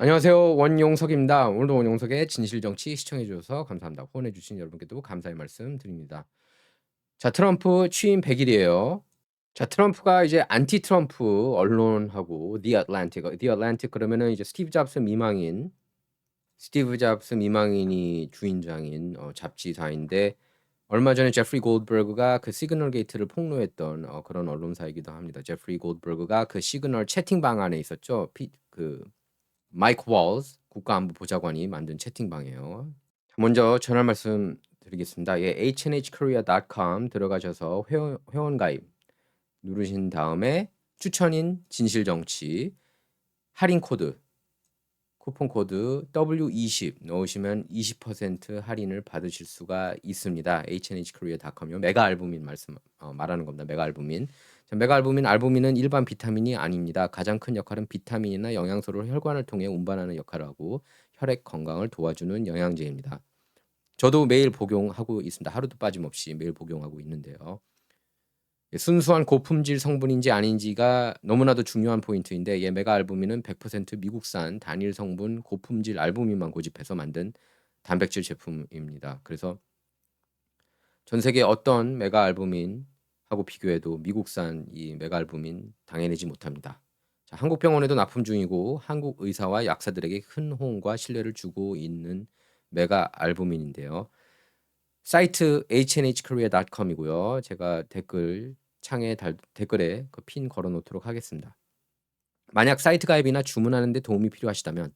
안녕하세요. 원용석입니다. 오늘도 원용석의 진실정치 시청해 주셔서 감사합니다. 후원해 주신 여러분께도 감사의 말씀 드립니다. 자, 트럼프 취임 100일이에요. 자, 트럼프가 이제 안티 트럼프 언론하고 The Atlantic 그러면은 이제 스티브 잡스 미망인이 주인장인 잡지사인데 얼마 전에 제프리 골드버그가 그 시그널 게이트를 폭로했던 그런 언론사이기도 합니다. 제프리 골드버그가 그 시그널 채팅방 안에 있었죠. 마이크 월즈 국가안보보좌관이 만든 채팅방이에요. 먼저 전할 말씀 드리겠습니다. 예,hnhkorea.com 들어가셔서 회원 가입 누르신 다음에 추천인 진실정치 할인 코드 쿠폰 코드 W20 넣으시면 20% 할인을 받으실 수가 있습니다.hnhkorea.com이요. 메가알부민 말하는 겁니다. 메가알부민. 자, 알부민은 일반 비타민이 아닙니다. 가장 큰 역할은 비타민이나 영양소를 혈관을 통해 운반하는 역할을 하고 혈액 건강을 도와주는 영양제입니다. 저도 매일 복용하고 있습니다. 하루도 빠짐없이 매일 복용하고 있는데요. 순수한 고품질 성분인지 아닌지가 너무나도 중요한 포인트인데 메가알부민은 100% 미국산 단일 성분 고품질 알부민만 고집해서 만든 단백질 제품입니다. 그래서 전 세계 어떤 메가알부민하고 비교해도 미국산 이 메가알부민 당해내지 못합니다. 자, 한국 병원에도 납품 중이고 한국 의사와 약사들에게 큰 호응과 신뢰를 주고 있는 메가알부민인데요. 사이트hnhkorea.com이고요. 제가 댓글에 그 핀 걸어 놓도록 하겠습니다. 만약 사이트 가입이나 주문하는 데 도움이 필요하시다면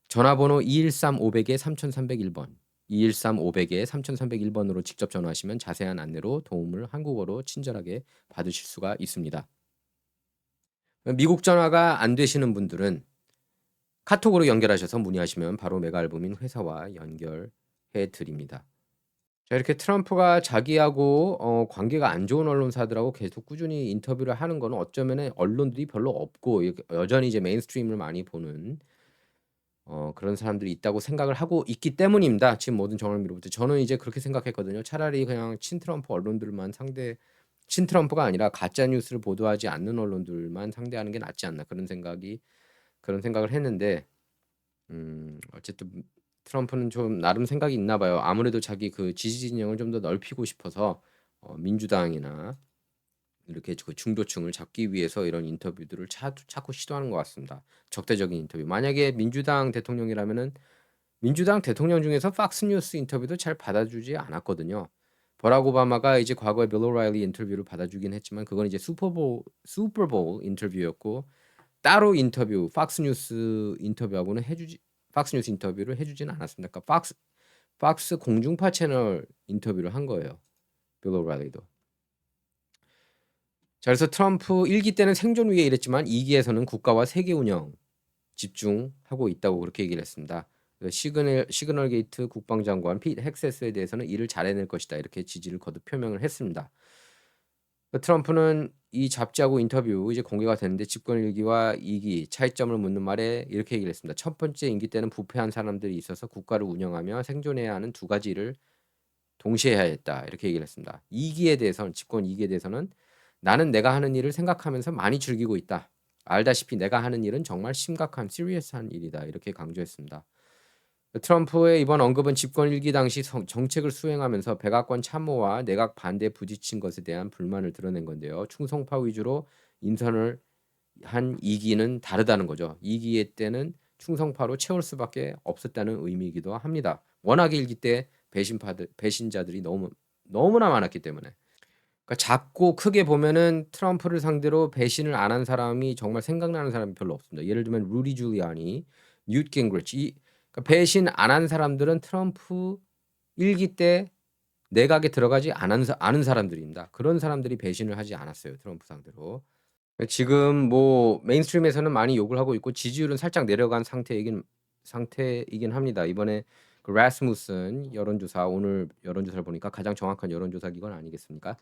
전화번호 213-500-3301번 213-500-3301번으로 직접 전화하시면 자세한 안내로 도움을 한국어로 친절하게 받으실 수가 있습니다. 미국 전화가 안 되시는 분들은 카톡으로 연결하셔서 문의하시면 바로 메가알부민 회사와 연결해 드립니다. 자, 이렇게 트럼프가 자기하고 관계가 안 좋은 언론사들하고 계속 꾸준히 인터뷰를 하는 거는 어쩌면은 언론들이 별로 없고 이렇게 여전히 이제 메인스트림을 많이 보는 그런 사람들이 있다고 생각을 하고 있기 때문입니다. 지금 모든 정황을 미루부터 저는 이제 그렇게 생각했거든요. 차라리 그냥 친트럼프 언론들만 친트럼프가 아니라 가짜 뉴스를 보도하지 않는 언론들만 상대하는 게 낫지 않나 그런 생각을 했는데 어쨌든 트럼프는 좀 나름 생각이 있나 봐요. 아무래도 자기 그 지지 진영을 좀 더 넓히고 싶어서 민주당이나 이렇게 그 중도층을 잡기 위해서 이런 인터뷰들을 자꾸 시도하는 것 같습니다. 적대적인 인터뷰. 만약에 민주당 대통령이라면은 민주당 대통령 중에서 팍스뉴스 인터뷰도 잘 받아주지 않았거든요. 버락 오바마가 이제 과거에 빌 오라일리 인터뷰를 받아주긴 했지만 그건 이제 슈퍼볼 인터뷰였고 따로 팍스뉴스 인터뷰를 해주지는 않았습니다. 그러니까 팍스 공중파 채널 인터뷰를 한 거예요. 빌 오라일리도. 자, 그래서 트럼프 1기 때는 생존 위에 일했지만 2기에서는 국가와 세계 운영 집중하고 있다고 그렇게 얘기를 했습니다. 시그널 게이트 국방장관 핏 헥세스에 대해서는 일을 잘해낼 것이다. 이렇게 지지를 거듭 표명을 했습니다. 트럼프는 이 잡지하고 인터뷰 이제 공개가 됐는데 집권 1기와 2기 차이점을 묻는 말에 이렇게 얘기를 했습니다. 첫 번째 임기 때는 부패한 사람들이 있어서 국가를 운영하며 생존해야 하는 두 가지 일을 동시에 해야 했다. 이렇게 얘기를 했습니다. 집권 2기에 대해서는 나는 내가 하는 일을 생각하면서 많이 즐기고 있다. 알다시피 내가 하는 일은 정말 심각한 시리어스한 일이다. 이렇게 강조했습니다. 트럼프의 이번 언급은 집권 1기 당시 정책을 수행하면서 백악관 참모와 내각 반대에 부딪힌 것에 대한 불만을 드러낸 건데요. 충성파 위주로 인선을 한 2기는 다르다는 거죠. 2기 때는 충성파로 채울 수밖에 없었다는 의미이기도 합니다. 워낙에 1기 때 배신자들이 너무나 많았기 때문에. 그러니까 작고 크게 보면은 트럼프를 상대로 배신을 안 한 사람이 정말 생각나는 사람이 별로 없습니다. 예를 들면 루디 줄리아니, 뉴트 깅그리치 그러니까 배신 안 한 사람들은 트럼프 1기 때 내각에 들어가지 않은 사람들입니다. 그런 사람들이 배신을 하지 않았어요. 트럼프 상대로. 지금 뭐 메인스트림에서는 많이 욕을 하고 있고 지지율은 살짝 내려간 상태이긴 합니다. 이번에 그 라스무슨 오늘 여론조사를 보니까 가장 정확한 여론조사 기관 아니겠습니까?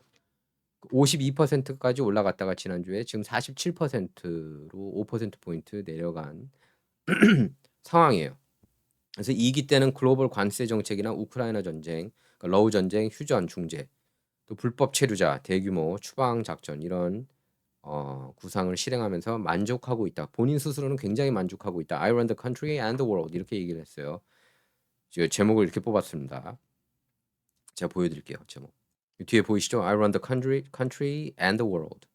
52%까지 올라갔다가 지난주에 지금 47%로 5% 포인트 내려간 상황이에요. 그래서 2기 때는 글로벌 관세 정책이나 우크라이나 전쟁, 그러니까 러우 전쟁, 휴전, 중재, 또 불법 체류자, 대규모 추방 작전 이런 구상을 실행하면서 만족하고 있다. 본인 스스로는 굉장히 만족하고 있다. I run the country and the world 이렇게 얘기를 했어요. 제가 제목을 이렇게 뽑았습니다. 제가 보여드릴게요. 제목. 뒤에 보이시죠? I run the country and the world.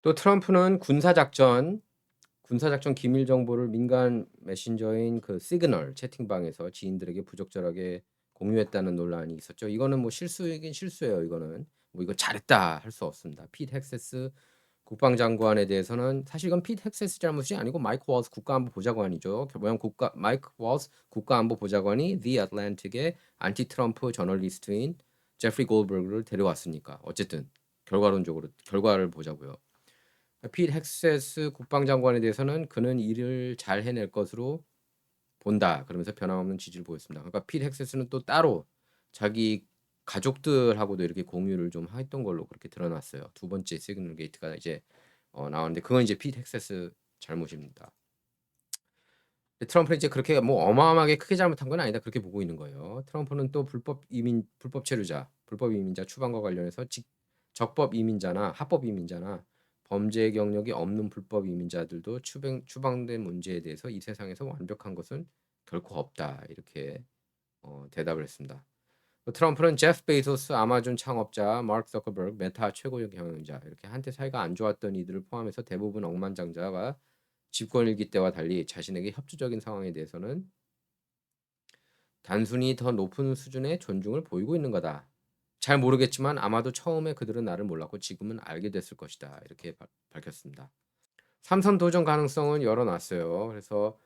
또 트럼프는 군사작전 기밀 정보를 민간 메신저인 그 시그널 채팅방에서 지인들에게 부적절하게 공유했다는 논란이 있었죠. 이거는 뭐 실수이긴 실수예요. 이거는 뭐 이거 잘했다 할 수 없습니다. 핏 헥세스 국방장관에 대해서는 사실 이건 핏 헥세스 잘못이 아니고 마이크 워스 국가안보보좌관이죠. 왜냐면 마이크 워스 국가안보보좌관이 The Atlantic의 안티 트럼프 저널리스트인 제프리 골버그를 데려왔으니까 어쨌든 결과론적으로 결과를 보자고요. 핏 헥세스 국방장관에 대해서는 그는 일을 잘 해낼 것으로 본다. 그러면서 변함없는 지지를 보였습니다. 그러니까 핏 헥세스는 또 따로 자기 가족들하고도 이렇게 공유를 좀 했던 걸로 그렇게 드러났어요. 두 번째 시그널 게이트가 이제 나왔는데 그건 이제 핏 헥세스 잘못입니다. 트럼프는 이제 그렇게 뭐 어마어마하게 크게 잘못한 건 아니다 그렇게 보고 있는 거예요. 트럼프는 또 불법 체류자, 불법 이민자 추방과 관련해서 적법 이민자나 합법 이민자나 범죄 경력이 없는 불법 이민자들도 추방된 문제에 대해서 이 세상에서 완벽한 것은 결코 없다 이렇게 대답을 했습니다. 트럼프는 제프 베이조스 아마존 창업자, 마크 저커버그 메타 최고 경영자 이렇게 한때 사이가 안 좋았던 이들을 포함해서 대부분 억만장자가 집권일기 때와 달리 자신에게 협조적인 상황에 대해서는 단순히 더 높은 수준의 존중을 보이고 있는 거다. 잘 모르겠지만 아마도 처음에 그들은 나를 몰랐고 지금은 알게 됐을 것이다. 이렇게 밝혔습니다. 삼선 도전 가능성은 열어놨어요. 그래서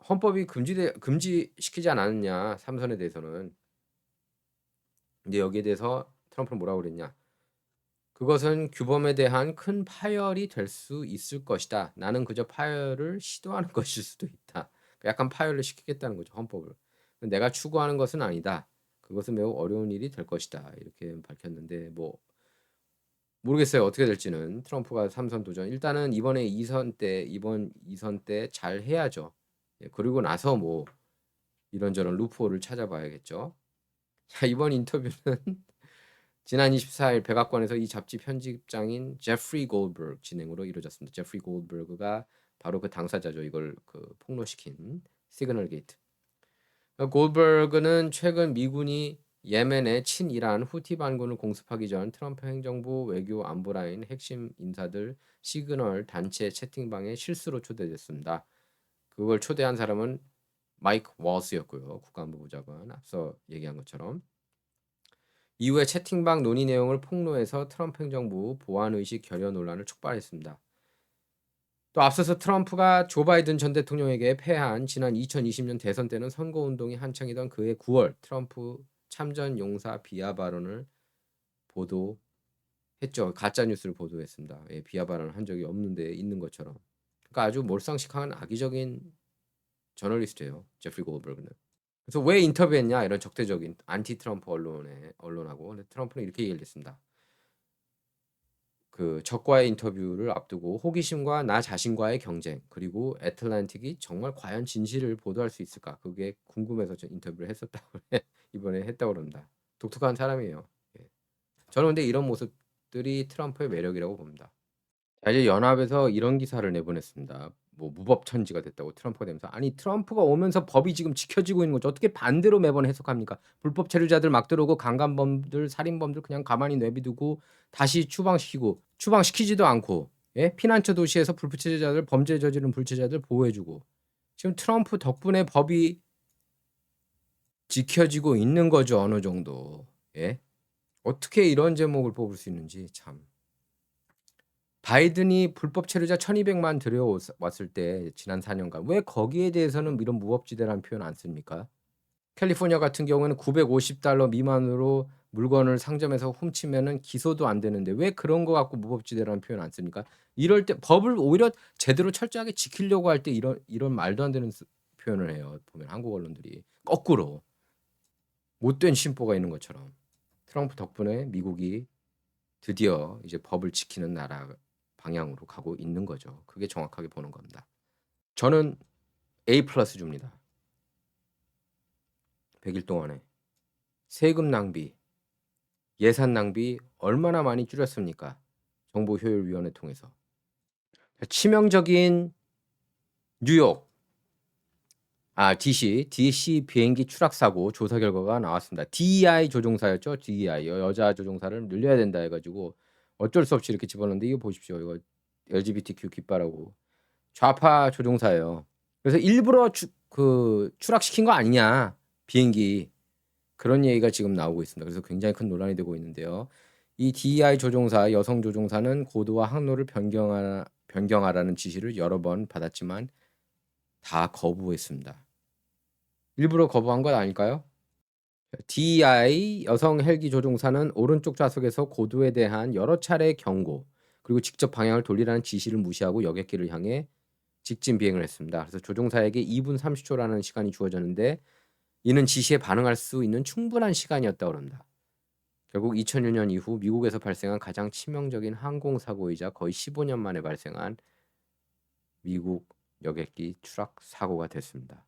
헌법이 금지시키지 않았느냐 삼선에 대해서는. 근데 여기에 대해서 트럼프는 뭐라고 그랬냐? 그것은 규범에 대한 큰 파열이 될 수 있을 것이다. 나는 그저 파열을 시도하는 것일 수도 있다. 약간 파열을 시키겠다는 거죠, 헌법을. 내가 추구하는 것은 아니다. 그것은 매우 어려운 일이 될 것이다. 이렇게 밝혔는데 뭐 모르겠어요. 어떻게 될지는. 트럼프가 삼선 도전. 일단은 이번 2선 때 잘 해야죠. 예, 그리고 나서 뭐 이런저런 루프홀을 찾아봐야겠죠. 자, 이번 인터뷰는 지난 24일 백악관에서 이 잡지 편집장인 제프리 골버그 진행으로 이루어졌습니다. 제프리 골버그가 바로 그 당사자죠. 이걸 그 폭로시킨 시그널 게이트. 골버그는 최근 미군이 예멘의 친이란 후티 반군을 공습하기 전 트럼프 행정부 외교 안보라인 핵심 인사들 시그널 단체 채팅방에 실수로 초대됐습니다. 그걸 초대한 사람은 마이크 워스였고요. 국가안보보좌관 앞서 얘기한 것처럼. 이후에 채팅방 논의 내용을 폭로해서 트럼프 행정부 보안의식 결여 논란을 촉발했습니다. 또 앞서서 트럼프가 조 바이든 전 대통령에게 패한 지난 2020년 대선 때는 선거운동이 한창이던 그해 9월 트럼프 참전 용사 비하 발언을 보도했죠. 가짜뉴스를 보도했습니다. 예, 비하 발언을 한 적이 없는데 있는 것처럼. 그러니까 아주 몰상식한 악의적인 저널리스트예요. 제프리 골버그는. 그래서 왜 인터뷰했냐 이런 적대적인 안티 트럼프 언론하고. 근데 트럼프는 이렇게 얘기를 했습니다. 그 적과의 인터뷰를 앞두고 호기심과 나 자신과의 경쟁 그리고 애틀랜틱이 정말 과연 진실을 보도할 수 있을까 그게 궁금해서 저 인터뷰를 했었다고 이번에 했다고 그럽니다. 독특한 사람이에요. 예. 저는 근데 이런 모습들이 트럼프의 매력이라고 봅니다. 자, 이제 연합에서 이런 기사를 내보냈습니다. 뭐 무법천지가 됐다고 트럼프가 되면서 아니 트럼프가 오면서 법이 지금 지켜지고 있는 거죠. 어떻게 반대로 매번 해석합니까? 불법 체류자들 막 들어오고 강간범들, 살인범들 그냥 가만히 내비두고 다시 추방시키지도 않고 예? 피난처 도시에서 불체자들 범죄 저지른 불체자들 보호해주고 지금 트럼프 덕분에 법이 지켜지고 있는 거죠 어느 정도. 예? 어떻게 이런 제목을 뽑을 수 있는지 참. 바이든이 불법 체류자 1200만 들여왔을 때 지난 4년간 왜 거기에 대해서는 이런 무법지대라는 표현 안 씁니까? 캘리포니아 같은 경우에는 $950 미만으로 물건을 상점에서 훔치면은 기소도 안 되는데 왜 그런 거 갖고 무법지대라는 표현 안 씁니까? 이럴 때 법을 오히려 제대로 철저하게 지키려고 할 때 이런 말도 안 되는 표현을 해요. 보면 한국 언론들이 거꾸로 못된 심보가 있는 것처럼. 트럼프 덕분에 미국이 드디어 이제 법을 지키는 나라 방향으로 가고 있는 거죠. 그게 정확하게 보는 겁니다. 저는 A 플러스 줍니다. 100일 동안에 세금 낭비, 예산 낭비 얼마나 많이 줄였습니까? 정보효율위원회 통해서. 치명적인 뉴욕 DC 비행기 추락 사고 조사 결과가 나왔습니다. DEI 조종사였죠. DEI 여자 조종사를 늘려야 된다 해가지고 어쩔 수 없이 이렇게 집어넣는데 이거 보십시오. 이거 LGBTQ 깃발하고 좌파 조종사예요. 그래서 일부러 추락시킨 거 아니냐 비행기 그런 얘기가 지금 나오고 있습니다. 그래서 굉장히 큰 논란이 되고 있는데요. 이 DEI 조종사 여성 조종사는 고도와 항로를 변경하라는 지시를 여러 번 받았지만 다 거부했습니다. 일부러 거부한 건 아닐까요? DEI 여성 헬기 조종사는 오른쪽 좌석에서 고도에 대한 여러 차례 경고 그리고 직접 방향을 돌리라는 지시를 무시하고 여객기를 향해 직진 비행을 했습니다. 그래서 조종사에게 2분 30초라는 시간이 주어졌는데 이는 지시에 반응할 수 있는 충분한 시간이었다고 합니다. 결국 2006년 이후 미국에서 발생한 가장 치명적인 항공사고이자 거의 15년 만에 발생한 미국 여객기 추락 사고가 됐습니다.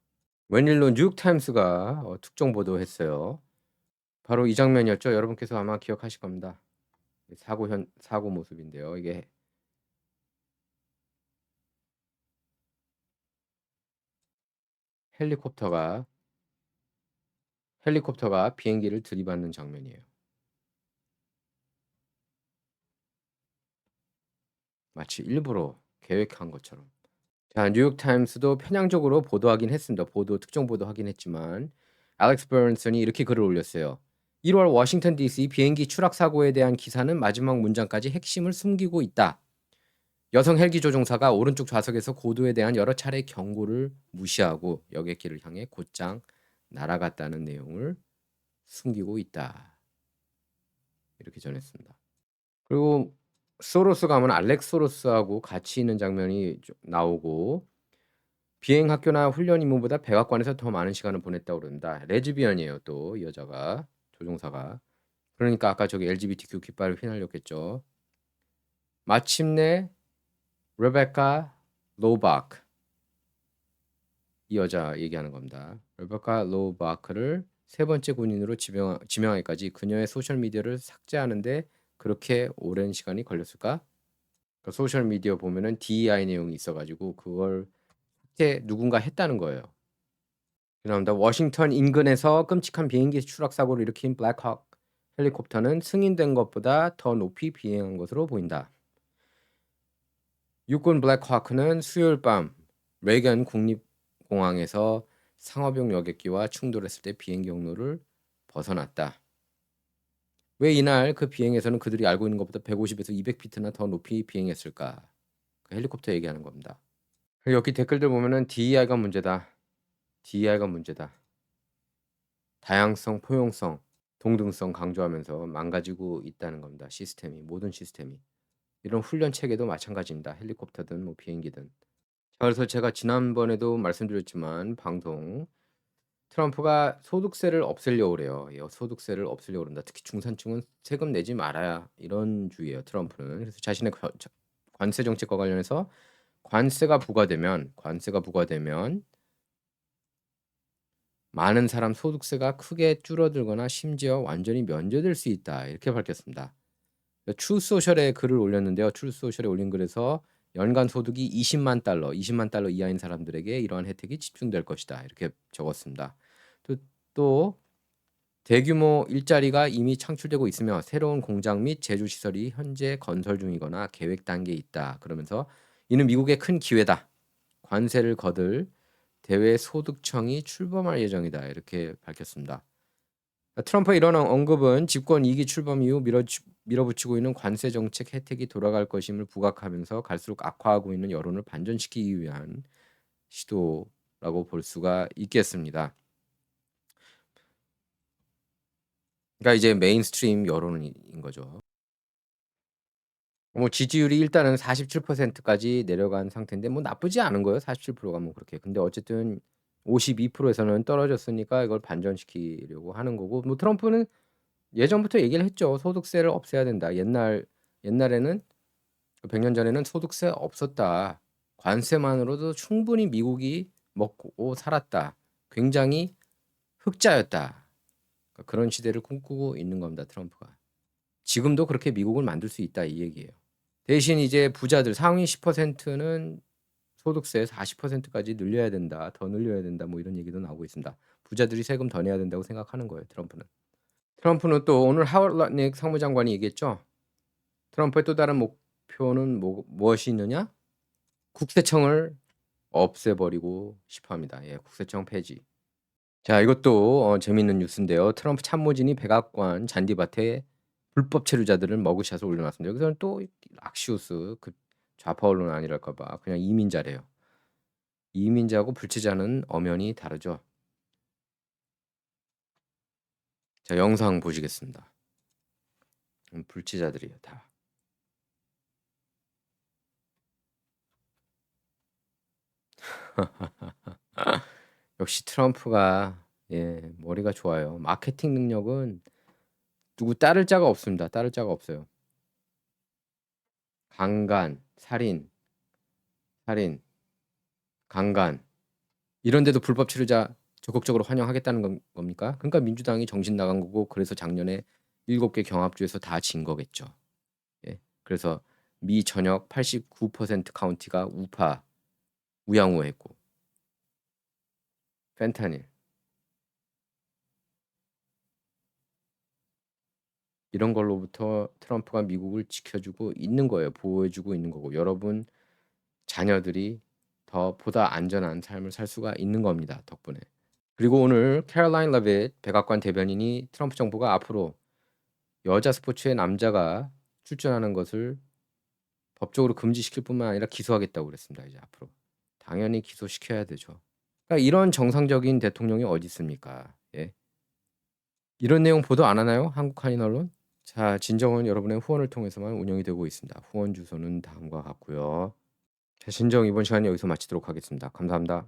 웬일로 뉴욕타임스가 특종 보도했어요. 바로 이 장면이었죠. 여러분께서 아마 기억하실 겁니다. 사고 모습인데요. 이게 헬리콥터가 비행기를 들이받는 장면이에요. 마치 일부러 계획한 것처럼. 자, 뉴욕타임스도 편향적으로 보도하긴 했습니다. 특정 보도하긴 했지만 알렉스 버런슨이 이렇게 글을 올렸어요. 1월 워싱턴 DC 비행기 추락 사고에 대한 기사는 마지막 문장까지 핵심을 숨기고 있다. 여성 헬기 조종사가 오른쪽 좌석에서 고도에 대한 여러 차례 경고를 무시하고 여객기를 향해 곧장 날아갔다는 내용을 숨기고 있다. 이렇게 전했습니다. 그리고 소로스 가면 알렉스 소로스하고 같이 있는 장면이 나오고 비행 학교나 훈련 임무보다 백악관에서 더 많은 시간을 보냈다고 그럽니다. 레즈비언이에요. 또 이 여자가 조종사가. 그러니까 아까 저기 LGBTQ 깃발을 휘날렸겠죠. 마침내 레베카 로바크 이 여자 얘기하는 겁니다. 레베카 로바크를 세 번째 군인으로 지명하기까지 그녀의 소셜미디어를 삭제하는데 그렇게 오랜 시간이 걸렸을까? 그 소셜미디어 보면은 DEI 내용이 있어가지고 그걸 삭제 누군가 했다는 거예요. 그다음에 워싱턴 인근에서 끔찍한 비행기 추락 사고를 일으킨 블랙호크 헬리콥터는 승인된 것보다 더 높이 비행한 것으로 보인다. 육군 블랙호크는 수요일 밤 레이건 국립공항에서 상업용 여객기와 충돌했을 때 비행 경로를 벗어났다. 왜 이날 그 비행에서는 그들이 알고 있는 것보다 150에서 200피트나 더 높이 비행했을까? 그 헬리콥터 얘기하는 겁니다. 여기 댓글들 보면은 DEI가 문제다. DEI가 문제다. 다양성, 포용성, 동등성 강조하면서 망가지고 있다는 겁니다. 모든 시스템이. 이런 훈련 체계도 마찬가지입니다. 헬리콥터든 뭐 비행기든. 자, 그래서 제가 지난번에도 말씀드렸지만 방송 트럼프가 소득세를 없애려고 그래요. 소득세를 없애려고 그런다. 특히 중산층은 세금 내지 말아야 이런 주의예요. 트럼프는. 그래서 자신의 관세 정책과 관련해서 관세가 부과되면 많은 사람 소득세가 크게 줄어들거나 심지어 완전히 면제될 수 있다. 이렇게 밝혔습니다. 트루소셜에 글을 올렸는데요. 트루소셜에 올린 글에서 연간 소득이 20만 달러 이하인 사람들에게 이러한 혜택이 집중될 것이다. 이렇게 적었습니다. 또 대규모 일자리가 이미 창출되고 있으며 새로운 공장 및 제조 시설이 현재 건설 중이거나 계획 단계에 있다. 그러면서 이는 미국의 큰 기회다. 관세를 거둘 대외 소득청이 출범할 예정이다. 이렇게 밝혔습니다. 트럼프의 이런 언급은 집권 2기 출범 이후 밀어붙이고 있는 관세 정책 혜택이 돌아갈 것임을 부각하면서 갈수록 악화하고 있는 여론을 반전시키기 위한 시도라고 볼 수가 있겠습니다. 그러니까 이제 메인스트림 여론인 거죠. 뭐 지지율이 일단은 47%까지 내려간 상태인데 뭐 나쁘지 않은 거예요. 47%가 뭐 그렇게. 근데 어쨌든 52%에서는 떨어졌으니까 이걸 반전시키려고 하는 거고 뭐 트럼프는 예전부터 얘기를 했죠. 소득세를 없애야 된다. 옛날에는 100년 전에는 소득세 없었다. 관세만으로도 충분히 미국이 먹고 살았다. 굉장히 흑자였다. 그러니까 그런 시대를 꿈꾸고 있는 겁니다. 트럼프가. 지금도 그렇게 미국을 만들 수 있다 이 얘기예요. 대신 이제 부자들 상위 10%는 소득세 40%까지 늘려야 된다. 더 늘려야 된다. 뭐 이런 얘기도 나오고 있습니다. 부자들이 세금 더 내야 된다고 생각하는 거예요, 트럼프는. 트럼프는 또 오늘 하워드 lat닉 상무장관이 얘기했죠. 트럼프의 또 다른 목표는 무엇이 있느냐? 국세청을 없애버리고 싶어 합니다. 예, 국세청 폐지. 자, 이것도 재밌는 뉴스인데요. 트럼프 참모진이 백악관 잔디밭에 불법 체류자들을 머그샷을 올려놨습니다. 여기서는 또 락시우스 그 좌파 언론 아니랄까 봐 그냥 이민자래요. 이민자하고 불체자는 엄연히 다르죠. 자, 영상 보시겠습니다. 불체자들이에요, 다. 역시 트럼프가 예, 머리가 좋아요. 마케팅 능력은 누구 따를 자가 없습니다. 따를 자가 없어요. 강간, 살인, 강간 이런 데도 불법 체류자 적극적으로 환영하겠다는 겁니까? 그러니까 민주당이 정신 나간 거고 그래서 작년에 7개 경합주에서 다 진 거겠죠. 예. 그래서 미 전역 89% 카운티가 우파 우양우했고 펜타닐 이런 걸로부터 트럼프가 미국을 지켜주고 있는 거예요. 보호해주고 있는 거고 여러분 자녀들이 더 보다 안전한 삶을 살 수가 있는 겁니다. 덕분에. 그리고 오늘 캐롤라인 러빗 백악관 대변인이 트럼프 정부가 앞으로 여자 스포츠에 남자가 출전하는 것을 법적으로 금지시킬 뿐만 아니라 기소하겠다고 그랬습니다. 이제 앞으로. 당연히 기소시켜야 되죠. 그러니까 이런 정상적인 대통령이 어디 있습니까? 예. 이런 내용 보도 안 하나요? 한국 한인 언론? 자, 진정은 여러분의 후원을 통해서만 운영이 되고 있습니다. 후원 주소는 다음과 같고요. 자, 진정 이번 시간 여기서 마치도록 하겠습니다. 감사합니다.